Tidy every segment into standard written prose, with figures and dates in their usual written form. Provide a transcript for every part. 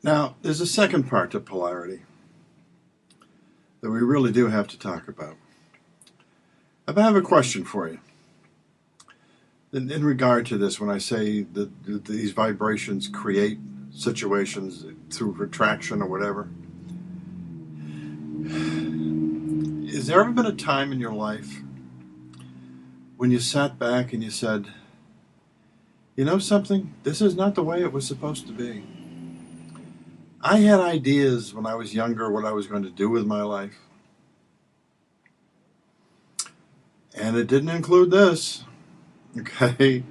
Now, there's a second part to polarity that we really do have to talk about. I have a question for you. In regard to this, when I say that these vibrations create situations through retraction or whatever, has there ever been a time in your life when you sat back and you said, you know something, this is not the way it was supposed to be? I had ideas when I was younger what I was going to do with my life. And it didn't include this. Okay.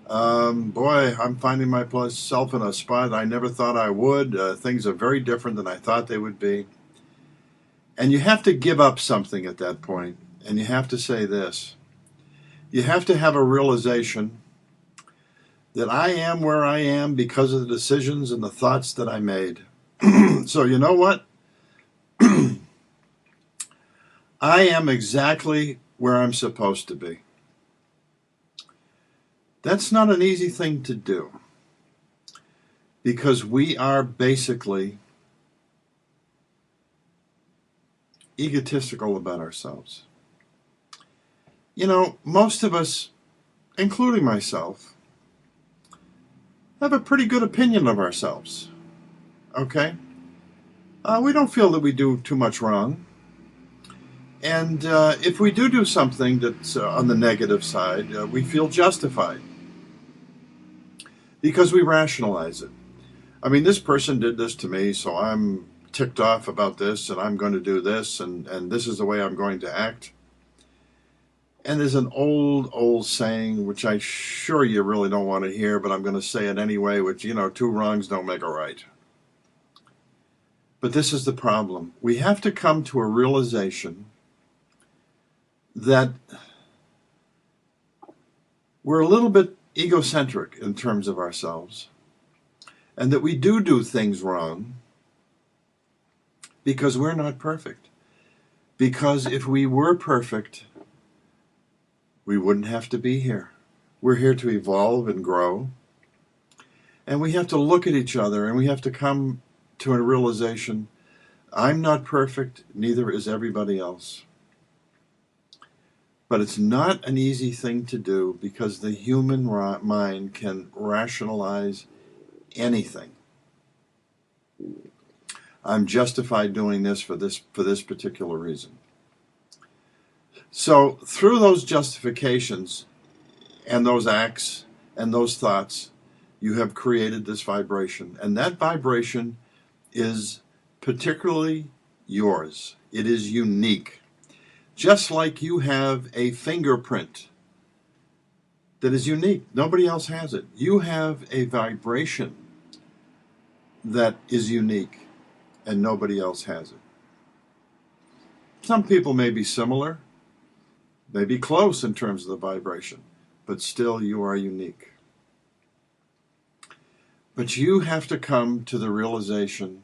Boy, I'm finding myself in a spot I never thought I would. Things are very different than I thought they would be. And you have to give up something at that point. And you have to say this. You have to have a realization that I am where I am because of the decisions and the thoughts that I made. So you know what? I am exactly where I'm supposed to be. That's not an easy thing to do because we are basically egotistical about ourselves. You know, most of us, including myself, have a pretty good opinion of ourselves. Okay? We don't feel that we do too much wrong. And if we do something that's on the negative side, we feel justified because we rationalize it. I mean, this person did this to me, so I'm ticked off about this, and I'm going to do this, and this is the way I'm going to act. And there's an old saying, which I'm sure you really don't want to hear, but I'm going to say it anyway, which, you know, two wrongs don't make a right. But this is the problem. We have to come to a realization that we're a little bit egocentric in terms of ourselves, and that we do things wrong because we're not perfect. Because if we were perfect, we wouldn't have to be here. We're here to evolve and grow. And we have to look at each other and we have to come to a realization, I'm not perfect, neither is everybody else. But it's not an easy thing to do because the human mind can rationalize anything. I'm justified doing this for this particular reason. So through those justifications and those acts and those thoughts, you have created this vibration. And that vibration is particularly yours. It is unique. Just like you have a fingerprint that is unique. Nobody else has it. You have a vibration that is unique and nobody else has it. Some people may be similar, may be close in terms of the vibration, but still you are unique. But you have to come to the realization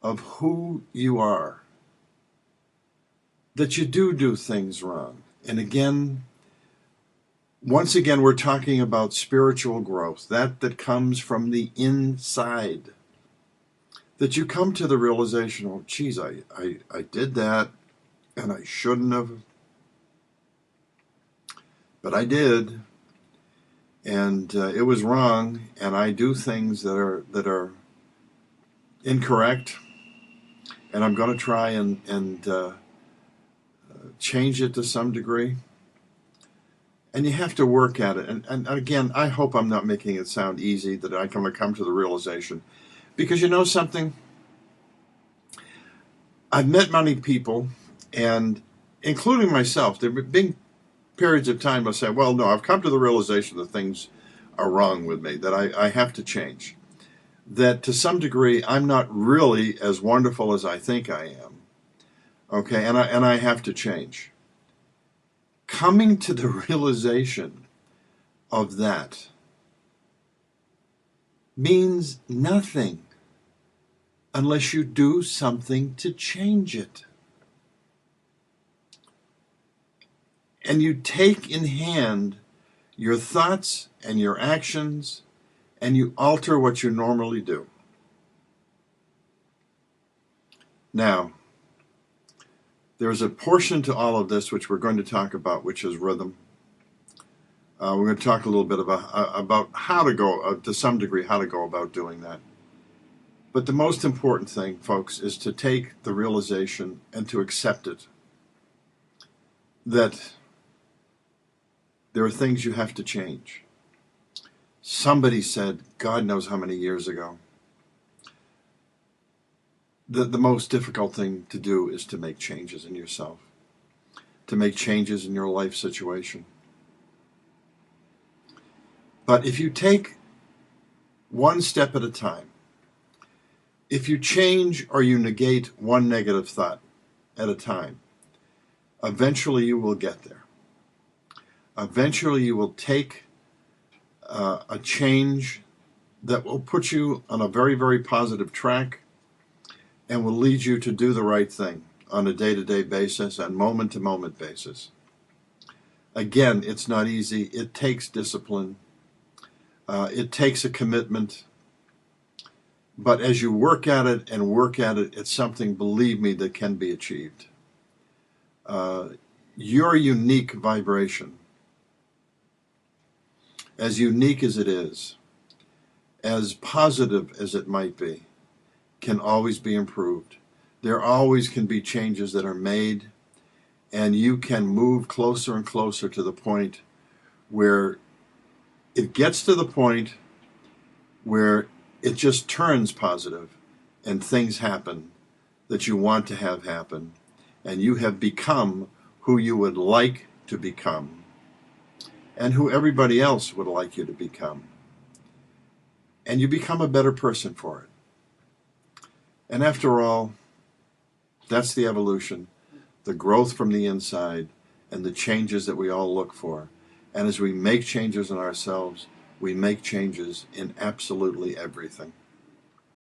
of who you are. That you do things wrong. And again, once again, we're talking about spiritual growth, that comes from the inside. That you come to the realization, oh, geez, I did that, and I shouldn't have. But I did, and it was wrong, and I do things that are incorrect, and I'm going to try and change it to some degree. And you have to work at it. And again, I hope I'm not making it sound easy, that I can come to the realization. Because you know something? I've met many people, and including myself, there have been periods of time I say, well, no, I've come to the realization that things are wrong with me, that I have to change. That to some degree, I'm not really as wonderful as I think I am. Okay, and I have to change. Coming to the realization of that means nothing unless you do something to change it. And you take in hand your thoughts and your actions and you alter what you normally do. Now, there's a portion to all of this which we're going to talk about, which is rhythm. We're going to talk a little bit about how to go, to some degree, how to go about doing that. But the most important thing, folks, is to take the realization and to accept it, that there are things you have to change. Somebody said, God knows how many years ago, that the most difficult thing to do is to make changes in yourself, to make changes in your life situation. But if you take one step at a time, if you change or you negate one negative thought at a time, eventually you will get there. Eventually you will take a change that will put you on a very, very positive track and will lead you to do the right thing on a day-to-day basis and moment-to-moment basis. Again, it's not easy. It takes discipline. It takes a commitment. But as you work at it and work at it, it's something, believe me, that can be achieved. Your unique vibration, as unique as it is, as positive as it might be, can always be improved. There always can be changes that are made, and you can move closer and closer to the point where it gets to the point where it just turns positive and things happen that you want to have happen, and you have become who you would like to become and who everybody else would like you to become. And you become a better person for it. And after all, that's the evolution, the growth from the inside, and the changes that we all look for. And as we make changes in ourselves, we make changes in absolutely everything.